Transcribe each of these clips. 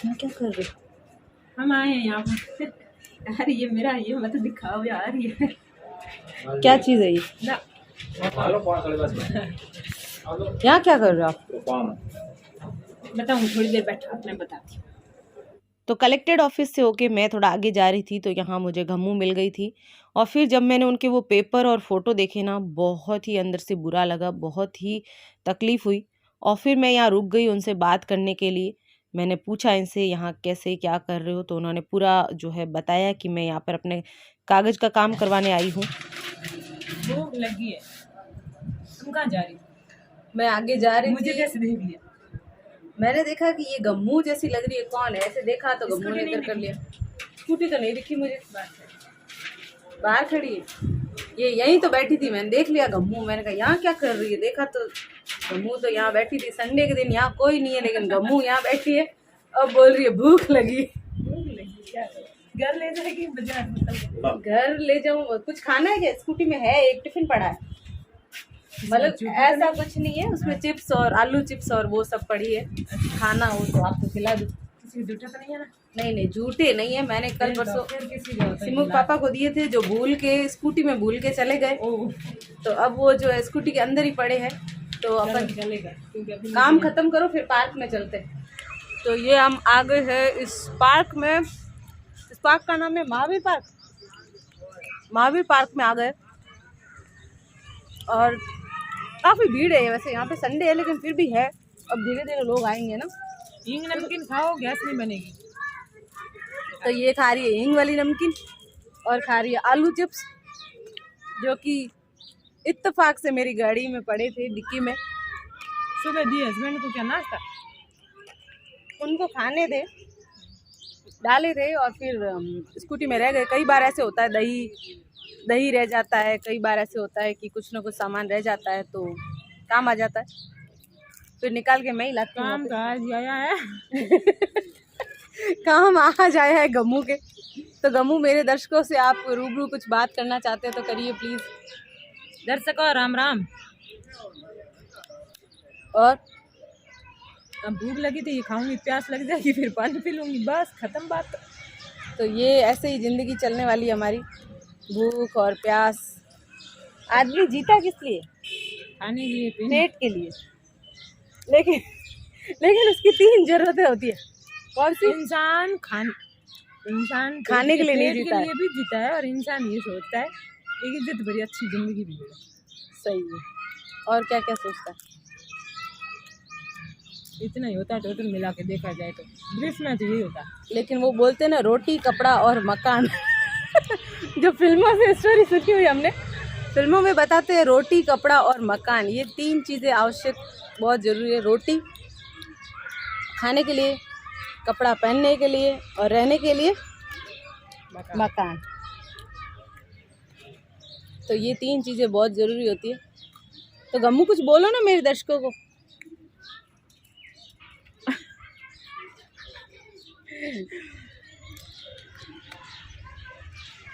यहाँ क्या कर रहे हो? हम आए हैं यहाँ पर। यार ये मेरा, ये मत दिखाओ यार, ये क्या चीज़ है ये? ना यहाँ क्या कर रहे हो आप? बताऊँ, थोड़ी देर बैठा अपने बताती हूँ। तो कलेक्टेड ऑफिस से होके मैं थोड़ा आगे जा रही थी तो यहाँ मुझे गम्मू मिल गई थी। और फिर जब मैंने उनके वो पेपर और फ़ोटो देखे ना, बहुत ही अंदर से बुरा लगा, बहुत ही तकलीफ़ हुई। और फिर मैं यहाँ रुक गई उनसे बात करने के लिए। मैंने पूछा इनसे यहाँ कैसे क्या कर रहे हो, तो उन्होंने पूरा जो है बताया कि मैं यहाँ पर अपने कागज़ का काम करवाने आई हूँ। भूख लगी है। तुम कहाँ जा रही हो? मैं आगे जा रही मुझे कैसे देख लिया? मैंने देखा कि ये गम्मू जैसी लग रही है, कौन है, ऐसे देखा तो गम्मू ने इधर कर लिया। स्कूटी तो नहीं दिखी मुझे, बाहर खड़ी है। ये यहीं तो बैठी थी, मैंने देख लिया गम्मू। मैंने कहा यहाँ क्या कर रही है, देखा तो गम्मू तो यहाँ बैठी थी। संडे के दिन यहाँ कोई नहीं है, लेकिन गम्मू यहाँ बैठी है। अब बोल रही है भूख लगी। क्या घर ले जाएगी बाजार? घर ले जाऊँ, कुछ खाना है क्या? स्कूटी में है, एक टिफिन पड़ा है, मतलब ऐसा कुछ नहीं है, उसमें चिप्स और आलू चिप्स और वो सब पड़ी है। खाना हो तो आपको खिला दूँ। किसी जूठा तो नहीं है ना? नहीं झूठे नहीं है, मैंने कल परसों सिमू पापा को दिए थे, जो भूल के स्कूटी में भूल के चले गए। तो अब वो जो है स्कूटी के अंदर ही पड़े हैं, तो अपन चलेगा काम खत्म करो फिर पार्क में चलते। तो ये हम आ गए हैं इस पार्क में। इस पार्क का नाम है महावीर पार्क। महावीर पार्क में आ गए और काफ़ी भीड़ है वैसे यहाँ पे, संडे है लेकिन फिर भी है। अब धीरे धीरे लोग आएंगे ना। हींग नमकीन खाओ, गैस नहीं बनेगी। तो ये खा रही है हींग वाली नमकीन और खा रही है आलू चिप्स, जो कि इत्तेफाक से मेरी गाड़ी में पड़े थे डिक्की में। सुबह दिए हस्बैंड को क्या नाश्ता? उनको खाने थे, डाले थे और फिर स्कूटी में रह गए। कई बार ऐसे होता है, दही रह जाता है, कई बार ऐसे होता है कि कुछ ना कुछ सामान रह जाता है तो काम आ जाता है, फिर निकाल के मैं ही लाती हूँ। काम का आज आया है। काम आज आया है गम्मू के। तो गम्मू, मेरे दर्शकों से आप रूबरू कुछ बात करना चाहते हैं तो करिए प्लीज़। दर्शकों राम राम। और अब भूख लगी थी, ये खाऊंगी, प्यास लग जाएगी, फिर पानी पी लूंगी, बस खत्म बात। तो ये ऐसे ही ज़िंदगी चलने वाली है हमारी, भूख और प्यास। आदमी जीता किस लिए? खाने के लिए, पीने पेट के लिए। लेकिन उसकी 3 ज़रूरतें होती है। कौन सी? इंसान खाने के लिए नहीं पेट जीता के है। लिए भी जीता है, और इंसान ये सोचता है एक इज्जत भरी अच्छी जिंदगी भी मिले। सही है। और क्या क्या सोचता है? इतना ही होता है टोटल मिला के देखा जाए तो, ब्रीफ में तो यही होता है। लेकिन वो बोलते हैं ना, रोटी कपड़ा और मकान। जो फिल्मों से स्टोरी सुनी हुई हमने, फिल्मों में बताते हैं रोटी कपड़ा और मकान, ये 3 चीज़ें आवश्यक, बहुत ज़रूरी है। रोटी खाने के लिए, कपड़ा पहनने के लिए और रहने के लिए मकान। तो ये 3 चीज़ें बहुत ज़रूरी होती है। तो गम्मू कुछ बोलो ना मेरे दर्शकों को।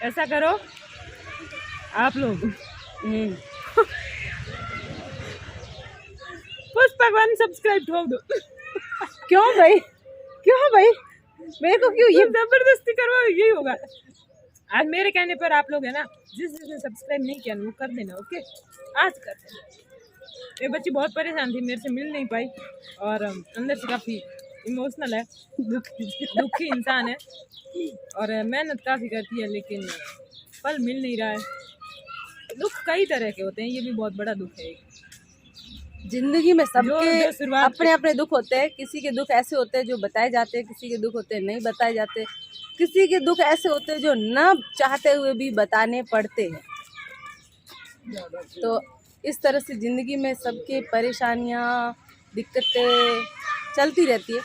ऐसा करो आप लोग, पुष्पक 1 सब्सक्राइब ठोक दो। क्यों भाई, मेरे को क्यों ये जबरदस्ती करवाओ, यही होगा। आज मेरे कहने पर आप लोग है ना, जिसने सब्सक्राइब नहीं किया वो कर देना, ओके? आज कर देना। ये बच्ची बहुत परेशान थी, मेरे से मिल नहीं पाई और अंदर से काफ़ी इमोशनल है, दुखी इंसान है और मेहनत काफ़ी करती है, लेकिन फल मिल नहीं रहा है। दुख कई तरह के होते हैं, ये भी बहुत बड़ा दुख है। जिंदगी में सबके जो अपने अपने दुख होते हैं। किसी के दुख ऐसे होते हैं जो बताए जाते हैं, किसी के दुख होते हैं नहीं बताए जाते, किसी के दुख ऐसे होते हैं जो न चाहते हुए भी बताने पड़ते हैं। तो इस तरह से ज़िंदगी में सबके परेशानियाँ, दिक्कतें चलती रहती है।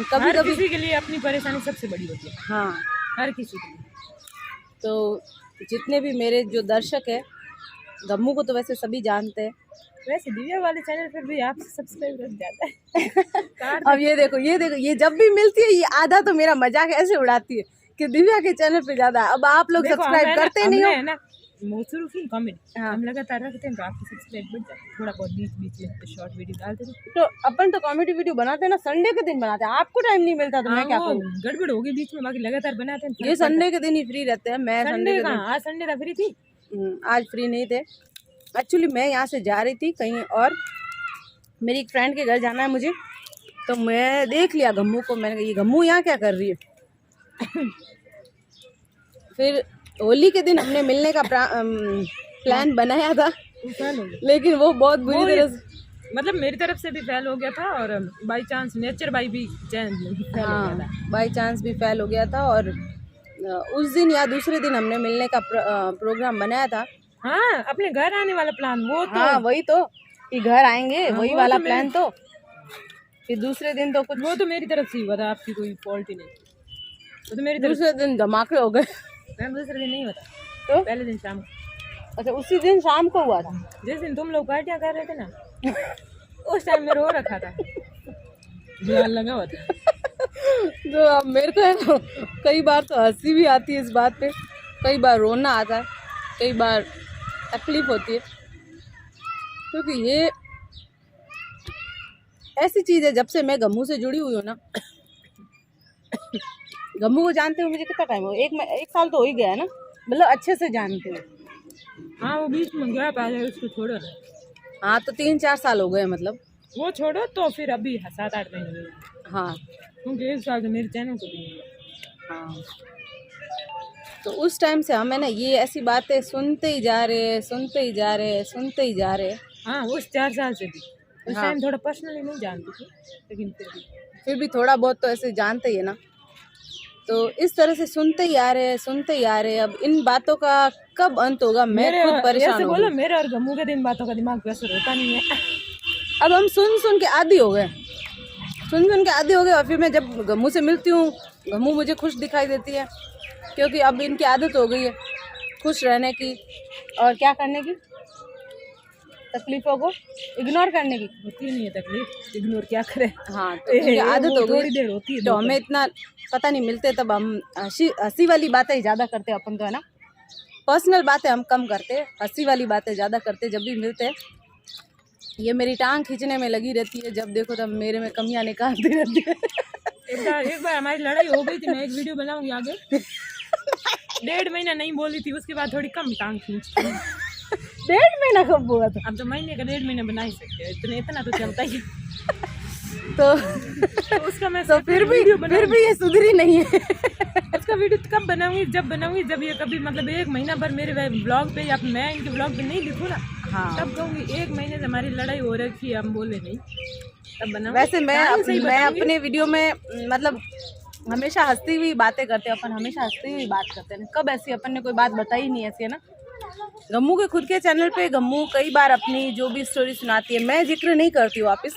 कभी कभी किसी के लिए अपनी परेशानी सबसे बड़ी होती है। हाँ, हर किसी के लिए। तो जितने भी मेरे जो दर्शक है, गम्मू को तो वैसे सभी जानते हैं। वैसे दिव्या वाले चैनल पर भी आपसे सब्सक्राइबर ज़्यादा है। अब ये देखो, ये जब भी मिलती है, ये आधा तो मेरा मजाक ऐसे उड़ाती है कि दिव्या के चैनल पे ज़्यादा। अब आप लोग सब्सक्राइब करते नहीं हो ना, मौसरू फिल्म कॉमेडी हाँ। हम लगातार रखते हैं तो आपकी सब्सक्राइब बढ़ जाती है। थोड़ा बहुत बीच बीच में शॉर्ट वीडियो डालते हैं। तो अपन तो कॉमेडी वीडियो बनाते हैं ना, संडे के दिन बनाते हैं, आपको टाइम नहीं मिलता तो मैं क्या वो करूँ। गड़बड़ होगी बीच में, बाकी लगातार बनाते हैं। ये संडे के दिन ही फ्री रहते हैं, मैं संडे संडे के का दिन आज संडे था फ्री थी। आज फ्री नहीं थे। एक्चुअली मैं यहाँ से जा रही थी कहीं और, मेरी एक फ्रेंड के घर जाना है मुझे, तो मैं देख लिया गम्मू को, मैंने कहा ये गम्मू यहाँ क्या कर रही है। फिर होली के दिन हमने मिलने का प्लान बनाया था, फेल हो गया। लेकिन वो बहुत बुरी तरह से, मतलब मेरी तरफ से भी फेल हो गया था और बाई चांस नेचर बाई भी फेल हो गया था। हाँ बाई चांस भी फेल हो गया था। और उस दिन या दूसरे दिन हमने मिलने का प्रोग्राम बनाया था। हाँ अपने घर आने वाला प्लान वो तो हाँ वही तो, कि घर आएंगे, हाँ, वही वो वाला तो प्लान। तो फिर दूसरे दिन तो कुछ, वो तो मेरी तरफ से ही हुआ था, आपकी कोई फॉल्ट ही नहीं। वो तो मेरी तरफ दूसरे दिन धमाके हो गए। मैम दूसरे दिन नहीं होता, तो पहले दिन शाम। अच्छा उसी दिन शाम को हुआ था। जिस दिन तुम लोग पार्टियां कर रहे थे ना उस टाइम में रो रखा था, ध्यान लगा हुआ था। तो अब मेरे को है ना, कई बार तो हंसी भी आती है इस बात पे, कई बार रोना आता है, कई बार तकलीफ होती है, क्योंकि ये ऐसी चीज़ है, जब से मैं गम्मू से जुड़ी हुई हूँ ना, गम्मू को जानते हो मुझे कितना टाइम हो, एक साल तो हो ही गया है ना, मतलब अच्छे से जानते हो। हाँ वो बीच में गया पहले, उसको छोड़ो ना। हाँ तो 3-4 साल हो गए मतलब। वो छोड़ो तो फिर अभी 7-8 महीने हुए, हाँ क्योंकि 1 साल तो मेरे चैनल को भी नहीं हुआ। हाँ, तो उस टाइम से हमें ना ये ऐसी बातें सुनते ही जा रहे, सुनते ही जा रहे, सुनते ही जा रहे। हाँ उस 4 साल से भी उस हाँ। टाइम थोड़ा पर्सनली नहीं जानती थी, लेकिन फिर भी थोड़ा बहुत तो ऐसे जानते ही है ना। तो इस तरह से सुनते ही आ रहे, सुनते ही आ रहे। अब इन बातों का कब अंत होगा, मैं खुद परेशान ऐसे हूँ। बोलो, मेरे और गम्मू के दिन बातों का दिमाग पे असर होता नहीं है। अब हम सुन सुन के आदी हो गए, सुन सुन के आदी हो गए। और फिर मैं जब गम्मू से मिलती हूँ, गम्मू मुझे खुश दिखाई देती है, क्योंकि अब इनकी आदत हो गई है खुश रहने की और क्या करने की, तकलीफों को इग्नोर करने की। होती नहीं है तकलीफ, इग्नोर क्या करें। हाँ तो इनकी आदत हो थोड़ी गई, देर होती है तो हमें इतना पता नहीं मिलते, तब हम हंसी वाली बातें ही ज़्यादा करते हैं अपन तो, है ना। पर्सनल बातें हम कम करते हैं, हंसी वाली बातें ज़्यादा करते जब भी मिलते हैं। ये मेरी टांग खींचने में लगी रहती है, जब देखो तब मेरे में कमियां निकालती रहती है। एक बार हमारी लड़ाई हो गई थी, मैं एक वीडियो बनाऊंगी आगे। 1.5 महीना नहीं बोली थी, उसके बाद थोड़ी कम टांग खींचती हूँ। 1.5 महीना कब हुआ था? अब तो महीने का 1.5 महीना बना ही सकते हैं, इतना तो चलता ही। तो उसका मैं तो फिर भी ये सुधरी नहीं है। उसका वीडियो कब बनाऊंगी, जब ये कभी मतलब 1 महीना भर मेरे ब्लॉग पे या मैं इनके ब्लॉग पे नहीं दिखूँ ना, हाँ तब कहूँगी 1 महीने से हमारी लड़ाई हो रखी है, हम बोले नहीं, तब बनाऊंगी। वैसे मैं बताऊंगी। अपने वीडियो में मतलब हमेशा हंसती हुई बातें करते हैं अपन, हमेशा हंसती हुई बात करते हैं। कब ऐसी अपन ने कोई बात बताई नहीं ऐसी, है ना। गम्मू के खुद के चैनल पे गम्मू कई बार अपनी जो भी स्टोरी सुनाती है, मैं जिक्र नहीं करती हूँ वापस,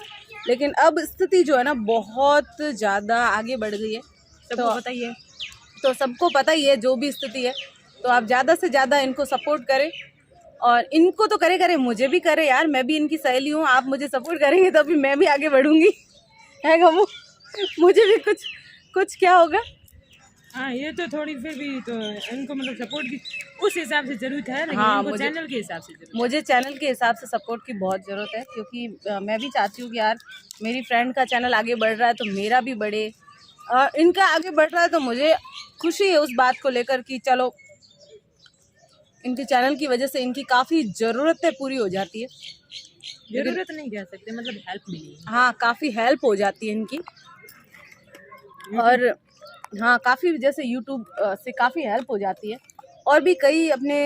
लेकिन अब स्थिति जो है ना बहुत ज़्यादा आगे बढ़ गई है। सबको पता ही है, तो सबको पता ही है जो भी स्थिति है। तो आप ज़्यादा से ज़्यादा इनको सपोर्ट करें, और इनको तो करे मुझे भी करे यार, मैं भी इनकी सहेली हूँ। आप मुझे सपोर्ट करेंगे तभी मैं भी आगे बढ़ूंगी, है गम्मू। मुझे भी कुछ क्या होगा। हाँ ये तो थोड़ी फिर भी तो इनको मतलब सपोर्ट की उस हिसाब से जरूरत है, लेकिन हाँ, इनको चैनल के हिसाब से जरूरत मुझे चैनल के हिसाब से सपोर्ट की बहुत ज़रूरत है, क्योंकि मैं भी चाहती हूँ कि यार मेरी फ्रेंड का चैनल आगे बढ़ रहा है तो मेरा भी बढ़े, और इनका आगे बढ़ रहा है तो मुझे खुशी है उस बात को लेकर कि चलो इनके चैनल की वजह से इनकी काफ़ी ज़रूरतें पूरी हो जाती है। जरूरत नहीं कह सकते, मतलब हेल्प मिली। हाँ काफ़ी हेल्प हो जाती है इनकी, और हाँ काफ़ी जैसे यूट्यूब से काफ़ी हेल्प हो जाती है। और भी कई अपने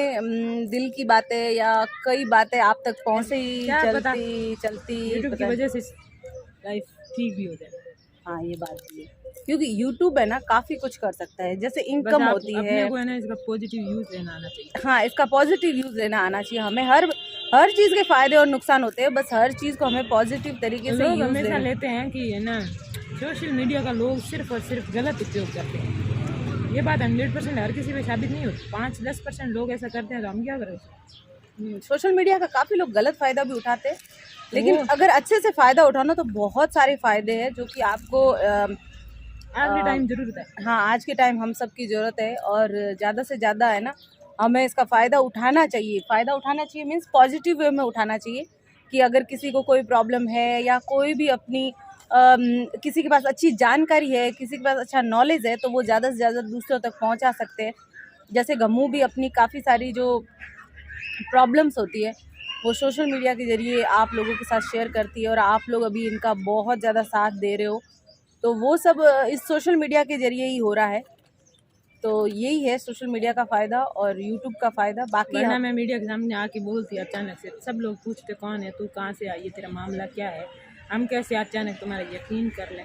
दिल की बातें या कई बातें आप तक पहुँचे ही चलती यूट्यूब की वजह से लाइफ ठीक भी हो जाए। हाँ ये बात भी है, क्योंकि यूट्यूब है ना काफ़ी कुछ कर सकता है, जैसे इनकम होती है। अपने को है ना इसका पॉजिटिव यूज लेना आना चाहिए। हाँ इसका पॉजिटिव यूज़ लेना आना चाहिए हमें। हर चीज़ के फ़ायदे और नुकसान होते हैं, बस हर चीज़ को हमें पॉजिटिव तरीके से लोग हमेशा लेते हैं कि है ना सोशल मीडिया का लोग सिर्फ और सिर्फ गलत उपयोग करते हैं। ये बात 100% हर किसी पे साबित नहीं होती। 5-10% लोग ऐसा करते हैं, तो हम क्या करें। सोशल मीडिया का काफ़ी लोग गलत फ़ायदा भी उठाते हैं, लेकिन अगर अच्छे से फ़ायदा उठाना तो बहुत सारे फ़ायदे हैं जो कि आपको आज के टाइम जरूरत है। हाँ आज के टाइम हम सब की ज़रूरत है। और ज़्यादा से ज़्यादा है ना हमें इसका फ़ायदा उठाना चाहिए। फ़ायदा उठाना चाहिए मीन्स पॉजिटिव वे में उठाना चाहिए कि अगर किसी को कोई प्रॉब्लम है या कोई भी अपनी किसी के पास अच्छी जानकारी है, किसी के पास अच्छा नॉलेज है, तो वो ज़्यादा से ज़्यादा दूसरों तक पहुंचा सकते हैं। जैसे गम्मू भी अपनी काफ़ी सारी जो प्रॉब्लम्स होती है वो सोशल मीडिया के ज़रिए आप लोगों के साथ शेयर करती है, और आप लोग अभी इनका बहुत ज़्यादा साथ दे रहे हो, तो वो सब इस सोशल मीडिया के ज़रिए ही हो रहा है। तो यही है सोशल मीडिया का फ़ायदा और यूट्यूब का फ़ायदा। बाकी वरना मैं मीडिया के सामने आके बोलती अचानक से, सब लोग पूछते कौन है तू, कहाँ से आई है, तेरा मामला क्या है, हम कैसे अचानक तुम्हारा यकीन कर लें।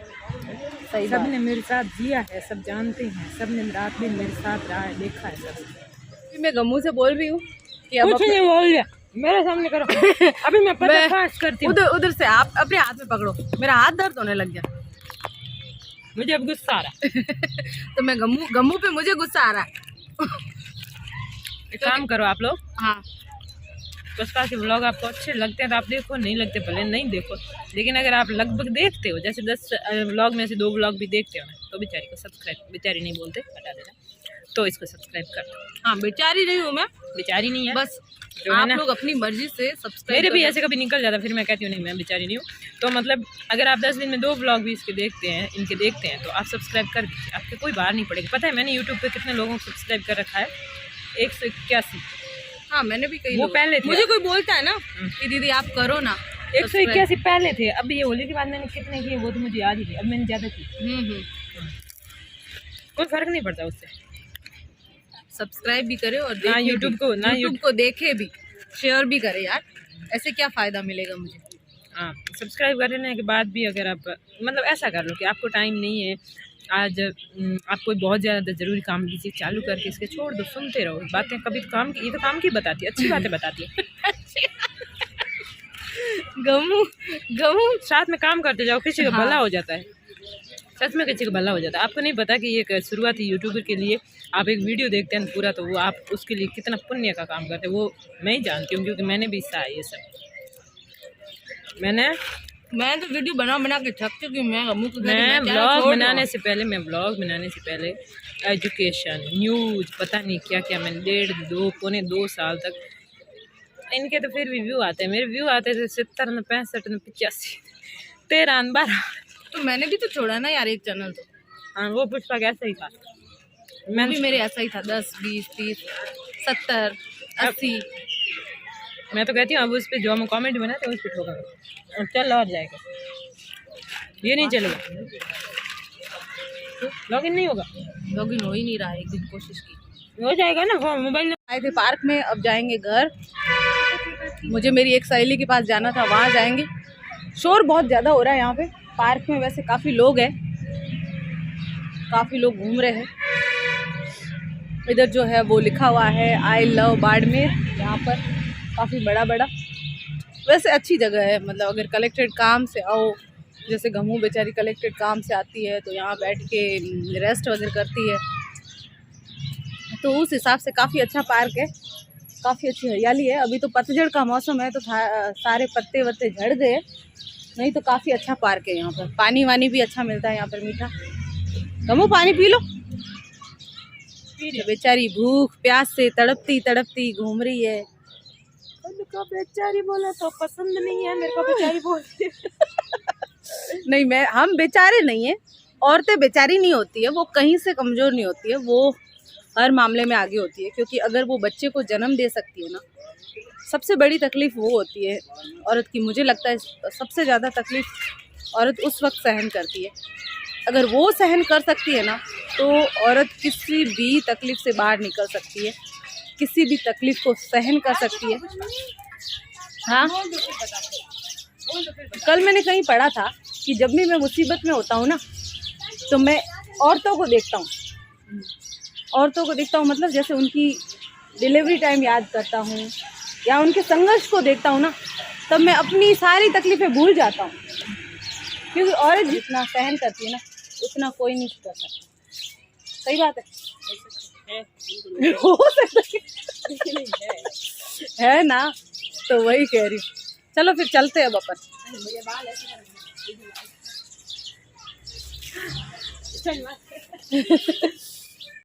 सही सब ने मेरे साथ जिया है, सब जानते हैं, सब ने रात दिन मेरे साथ रहा है, देखा है सब। मैं गम्मू से बोल रही हूँ कि अब कुछ नहीं बोल दिया, मेरे सामने करो। अभी मैं पर्दाफाश करती हूँ। उधर से आप अपने हाथ में पकड़ो, मेरा हाथ दर्द होने लग गया। मुझे अब गुस्सा आ रहा है। तो मैं गम्मू पे मुझे गुस्सा आ रहा है। एक काम करो आप लोग, हाँ, पुष्पा के व्लॉग आपको अच्छे लगते हैं तो आप देखो, नहीं लगते भले नहीं देखो, लेकिन अगर आप लगभग देखते हो, जैसे 10 व्लॉग में से 2 व्लॉग भी देखते हो ना, तो बेचारी को सब्सक्राइब, बेचारी नहीं बोलते, हटा देना, तो इसको सब्सक्राइब कर दो। हाँ, बेचारी नहीं हूँ मैं, बेचारी नहीं है, बस जो है आप ना, लोग अपनी मर्जी से सब्सक्राइब। मेरे भी ऐसे कभी निकल जाता, फिर मैं कहती हूँ नहीं मैं बेचारी नहीं हूँ। तो मतलब अगर आप 10 दिन में 2 व्लॉग भी इसके देखते हैं, इनके देखते हैं, तो आप सब्सक्राइब कर दीजिए, आपके कोई बाहर नहीं पड़ेगा। पता है मैंने यूट्यूब पे कितने लोगों को सब्सक्राइब कर रखा है? 181। हाँ, मैंने भी कई वो लोग, पहले थे। मुझे कोई बोलता है ना कि दीदी आप करो ना, 181 पहले थे, अब ये होली के बाद मैंने कितने किए वो तो मुझे याद ही थी, अब मैंने ज़्यादा की। कोई फर्क नहीं पड़ता उससे। सब्सक्राइब भी करे और ना यूट्यूब को, ना यूट्यूब को देखे भी, शेयर भी करे यार, ऐसे क्या फ़ायदा मिलेगा मुझे। हाँ, सब्सक्राइब करने के बाद भी अगर आप मतलब ऐसा कर लो कि आपको टाइम नहीं है आज, आप कोई बहुत ज़्यादा ज़रूरी काम कीजिए, चालू करके इसके छोड़ दो, सुनते रहो बातें। कभी तो काम की, ये तो काम की बताती है, अच्छी बातें बताती है। गमू साथ में काम करते जाओ, किसी का भला हो जाता है, सच में किसी का भला हो जाता है। आपको नहीं पता कि ये एक शुरुआती यूट्यूबर के लिए आप एक वीडियो देखते हैं पूरा, तो वो आप उसके लिए कितना पुण्य का काम करते हैं वो मैं ही जानती हूँ, क्योंकि मैंने भी हिस्सा है ये सब। मैं तो वीडियो बना के थक चुकी हूँ। मैं व्लॉग बनाने से पहले एजुकेशन, न्यूज़, पता नहीं क्या क्या, मैंने 1.5 पौने 2 साल तक, इनके तो फिर भी व्यू आते हैं, मेरे व्यू आते थे 70 में 65 में 85 13 12। तो मैंने भी तो छोड़ा ना यार एक चैनल तो। हाँ, वो पुष्पा कैसा ही था, मैं भी मेरे ऐसा ही था, 10 20 30 70 80। मैं तो कहती हूँ अब उस पर जो हम कॉमेंट बनाते हैं उस पर ठोका और चल और जाएगा, ये नहीं चलेगा, लॉगिन नहीं होगा, लॉगिन हो ही नहीं रहा है। एक दिन कोशिश की, हो जाएगा ना। वो मोबाइल आए थे पार्क में, अब जाएंगे घर। मुझे मेरी एक सहेली के पास जाना था, वहाँ जाएंगे। शोर बहुत ज़्यादा हो रहा है यहाँ पे पार्क में, वैसे काफ़ी लोग हैं, काफ़ी लोग घूम रहे हैं। इधर जो है वो लिखा हुआ है आई लव बाड़मेर, यहाँ पर काफ़ी बड़ा वैसे अच्छी जगह है। मतलब अगर कलेक्टेड काम से आओ, जैसे गम्मू बेचारी कलेक्टेड काम से आती है तो यहाँ बैठ के रेस्ट वगैरह करती है, तो उस हिसाब से काफ़ी अच्छा पार्क है, काफ़ी अच्छी हरियाली है। अभी तो पतझड़ का मौसम है तो सारे पत्ते वत्ते झड़ गए, नहीं तो काफ़ी अच्छा पार्क है यहाँ पर। पानी वानी भी अच्छा मिलता है यहाँ पर, मीठा। गम्मू पानी पी लो। बेचारी भूख प्यास से तड़पती घूम रही है। को बेचारी बोला तो पसंद नहीं है मेरे को, बेचारी बोलती है। नहीं, हम बेचारे नहीं है, औरतें बेचारी नहीं होती है, वो कहीं से कमज़ोर नहीं होती है, वो हर मामले में आगे होती है। क्योंकि अगर वो बच्चे को जन्म दे सकती है ना, सबसे बड़ी तकलीफ़ वो होती है औरत की। मुझे लगता है सबसे ज़्यादा तकलीफ़ औरत उस वक्त सहन करती है। अगर वो सहन कर सकती है ना, तो औरत किसी भी तकलीफ़ से बाहर निकल सकती है, किसी भी तकलीफ़ को सहन कर सकती है। हाँ, कल मैंने कहीं पढ़ा था कि जब भी मैं मुसीबत में होता हूँ ना, तो मैं औरतों को देखता हूँ, मतलब जैसे उनकी डिलीवरी टाइम याद करता हूँ या उनके संघर्ष को देखता हूँ ना, तब मैं अपनी सारी तकलीफ़ें भूल जाता हूँ। क्योंकि औरत जितना सहन करती है ना, उतना कोई नहीं कर सकता। सही बात है, हो सकता है ना, तो वही कह रही हूँ। चलो फिर चलते हैं अब अपन।